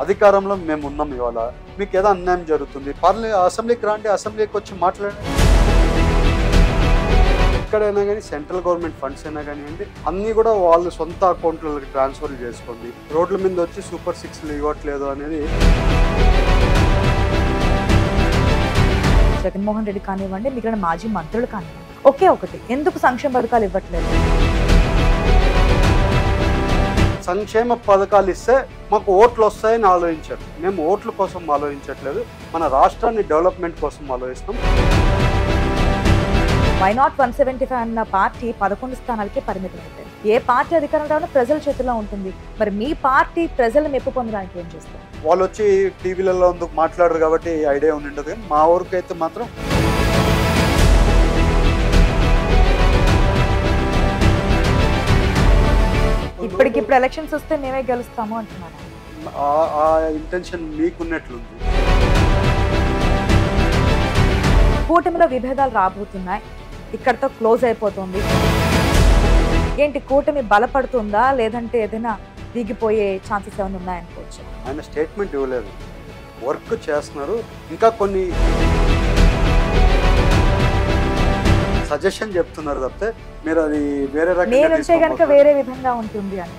అధికారంలో మేము ఉన్నాం, ఇవాళ మీకు ఏదో అన్యాయం జరుగుతుంది, అసెంబ్లీకి రండి, అసెంబ్లీకి వచ్చి మాట్లాడండి. ఎక్కడైనా కానీ సెంట్రల్ గవర్నమెంట్ ఫండ్స్ అయినా కానివ్వండి, అన్నీ కూడా వాళ్ళు సొంత అకౌంట్లకి ట్రాన్స్ఫర్ చేసుకోండి. రోడ్ల మీద వచ్చి సూపర్ 6లు ఇవ్వట్లేదు అనేది. జగన్మోహన్ రెడ్డి కానివ్వండి, మిగిలిన మాజీ మంత్రులు కానివ్వండి, ఒకే ఒకటి, ఎందుకు సంక్షేమ పథకాలు ఇవ్వట్లేదు? సంక్షేమ పథకాలు ఇస్తే మాకు ఓట్లు వస్తాయని ఆలోచించారు. మేము ఓట్ల కోసం ఆలోచించట్లేదు, మన రాష్ట్రాన్ని డెవలప్మెంట్ కోసం ఆలోచిస్తాం. వై నాట్ 175 అన్న పార్టీ 11 స్థానాలకే పరిమితం అయిపోయింది. ఏ పార్టీ అధికారంలో ప్రజల చేతిలో ఉంటుంది. మరి మీ పార్టీ ప్రజల మెప్పు పొందడానికి ఏం చేస్తారు? వాళ్ళు వచ్చి టీవీలలో ఎందుకు మాట్లాడరు కాబట్టి ఐడియా ఉండదు, కానీ మా ఊరికి అయితే మాత్రం ఇప్పటికిప్పుడు ఎలక్షన్స్ వస్తే మేమే గెలుస్తాము అంటున్నారు. ఆ ఇంటెన్షన్ మీకున్నట్లుంది. కూటమిలో విభేదాలు రాబోతున్నాయి, ఇక్కడతో క్లోజ్ అయిపోతుంది. ఏంటి, కూటమి బలపడుతుందా లేదంటే ఏదైనా దిగిపోయే ఛాన్సెస్ ఏమైనా ఉన్నాయనుకోవచ్చు? ఆయన స్టేట్మెంట్ ఇవ్వలేదు, వర్క్ చేస్తున్నారు. ఇంకా కొన్ని సజెషన్ చెప్తున్నారు తప్పితే మీరు అది వేరే రకంగా నేనంటే కనుక వేరే విధంగా ఉంటుంది అని.